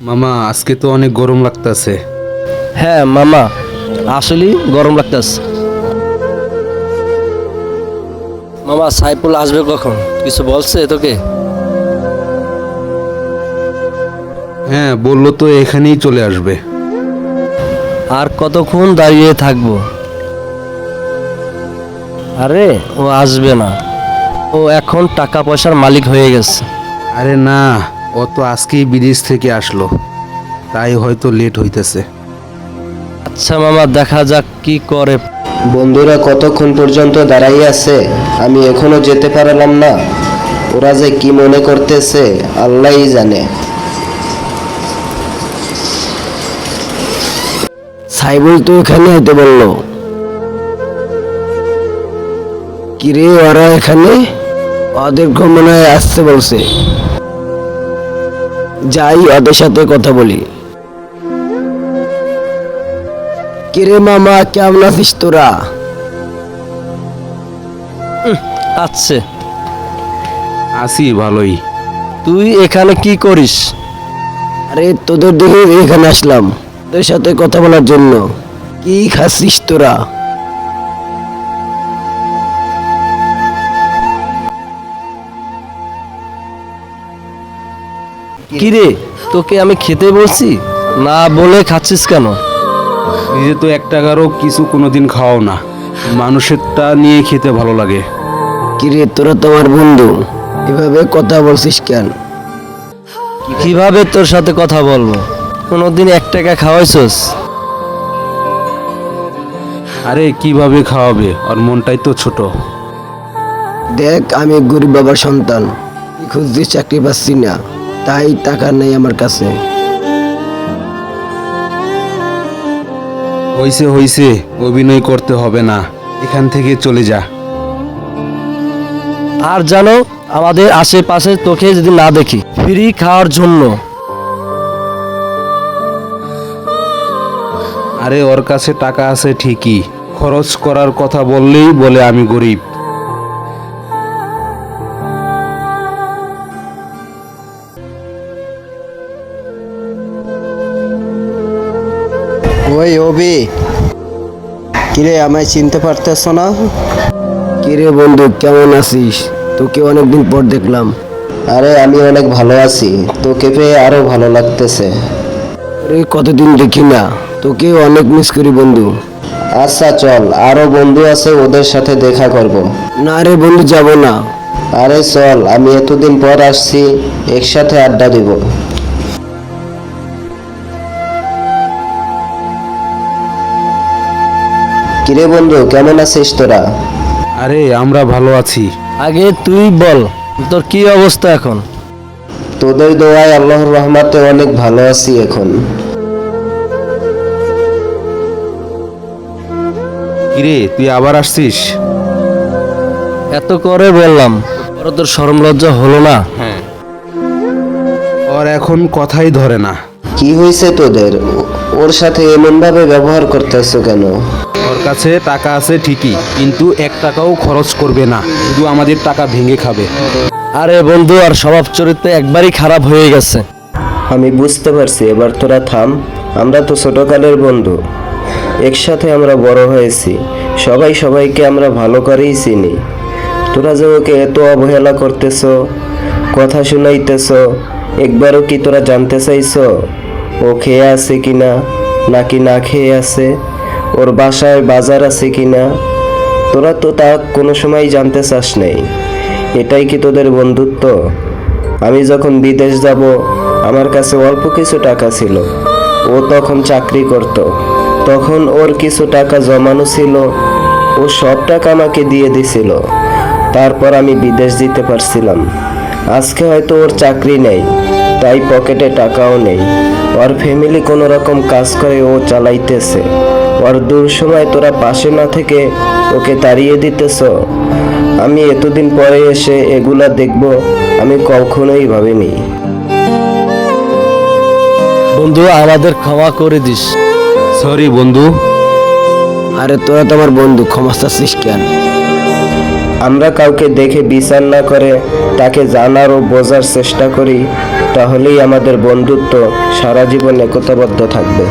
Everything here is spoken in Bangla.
মামা আজকে তো অনেক গরম লাগতাছে। হ্যাঁ মামা, আসলেই গরম লাগতেছে। মামা সাইফুল আসবে কখন? কিছু বলছে তোকে? হ্যাঁ বললো তো এখানেই চলে আসবে। আর কতক্ষণ দাঁড়িয়ে থাকবো? আরে ও আসবে না, ও এখন টাকা পয়সার মালিক হয়ে গেছে। আরে না, ও তো আজকেই বিদেশ থেকে আসলো, তাই হয়তো লেট হইতেছে। আচ্ছা মামা, দেখা যাক কি করে। বন্ধুরা কতক্ষণ পর্যন্ত দাঁড়াই আছে, আমি এখনো যেতে পারলাম না। ওরা যে কি মনে করতেছে আল্লাহই জানে। সাইবুল তো এখানে হইতে বললো। কিরে ওরা এখানে? ওদেরকে মনে হয় আসতে বলছে। যাই ওদের সাথে কথা বলি। কিরে মামা, কেমন আছিস তোরা? আচ্ছা, আসি ভালোই। তুই এখানে কি করিস? আরে তোদের দেখে এখানে আসলাম তোদের সাথে কথা বলার জন্য। কি খাচ্ছিস তোরা? কিরে, তোকে আমি খেতে বলছি, না বলে খাচ্ছিস কেন? নিজে তো 1 টাকারও কিছু কোনোদিন খাওয়াও না, মানুষেরটা নিয়ে খেতে ভালো লাগে। কিরে তোরা তোমার বন্ধু, এভাবে কথা বলছিস কেন? কিভাবে তোর সাথে কথা বলবো? কোনোদিন 1 টাকা খাওয়াইছস? আরে কিভাবে খাওয়াবে, আর মনটাই তো ছোট। দেখ, আমি গরিব বাবার সন্তান, কি খুঁজছি চাকরি পাচ্ছি না, তাই টাকা নেই আমার কাছে। হইছে হইছে, অভিনয় করতে হবে না, এখান থেকে চলে যা। আর জানো, আমাদের আশেপাশে তোকে যদি না দেখি ফ্রি খাওয়ার জন্য। আরে ওর কাছে টাকা আছে ঠিকই, খরচ করার কথা বললেই বলে আমি গরিব। ওই অবি, কিরে আমায় চিনতে পারতেছ না? কিরে বন্ধু, কেমন আছিস? তোকে অনেকদিন পর দেখলাম। আরে আমি অনেক ভালো আছি, তোকে পেয়ে আরো ভালো লাগতেছে। আরে কতদিন দেখি না, তোকে অনেক মিস করি বন্ধু। আচ্ছা চল, আরো বন্ধু আছে ওদের সাথে দেখা করব। না রে বন্ধু, যাব না। আরে চল, আমি এতদিন পর আসছি, একসাথে আড্ডা দিব। কিরে বন্ধু, কেমন আছিস তোরা? আরে আমরা ভালো আছি। আগে তুই বল, তোর কি অবস্থা এখন? তোদের দোয়ায় আল্লাহর রহমতে অনেক ভালো আছি এখন। কিরে তুই আবার আসছিস? এত করে বললাম, ওর তোর শরম লজ্জা হলো না? হ্যাঁ, ওর এখন কথাই ধরে না। কি হয়েছে তোদের? ওর সাথে এমন ভাবে ব্যবহার করতেছো কেন? ওর কাছে টাকা আছে ঠিকই, কিন্তু 1 টাকাও খরচ করবে না, শুধু আমাদের টাকা ভেঙে খাবে। আরে বন্ধু, আর স্বভাব চরিত্র একবারই খারাপ হয়ে গেছে। আমি বুঝতে পারছি, এবার তোরা থাম। আমরা তো ছোটকালের বন্ধু, একসাথে আমরা বড় হয়েছি, সবাই সবাইকে আমরা ভালো করেই চিনি। তোরা যে ওকে এত অবহেলা করতেছো, কথা শুনাইতেছো, একবারও কি তোরা জানতে চাইছো ও খেয়ে আছে কিনা, নাকি না খেয়ে আছে, ওর বাসায় বাজার আছে কিনা? তোরা তো তা কোনো সময় জানতে চাস নাই। এটাই কি তোদের বন্ধুত্ব? আমি যখন বিদেশ যাব, আমার কাছে অল্প কিছু টাকা ছিল, ও তখন চাকরি করত, তখন ওর কিছু টাকা জমানো ছিল, ও সব টাকা আমাকে দিয়ে দিছিল, তারপর আমি বিদেশ যেতে পারছিলাম। আজকে হয়তো ওর চাকরি নেই, তাই পকেটে টাকাও নেই, ওর ফ্যামিলি কোনো রকম কাজ করে ও চালাইতেছে। ওর দূর সময় তোরা পাশে না থেকে ওকে তাড়িয়ে দিতেছ। আমি এতদিন পরে এসে এগুলা দেখব, আমি কখনোই ভাবিনি। বন্ধু, আমাদের ক্ষমা করে দিস। সরি বন্ধু। আরে তোরা তো আমার বন্ধু, ক্ষমা চাচ্ছিস কেন? আমরা কাউকে দেখে বিচার না করে তাকে জানার ও বোঝার চেষ্টা করি, তাহলেই আমাদের বন্ধুত্ব সারা জীবন একতাবদ্ধ থাকবে।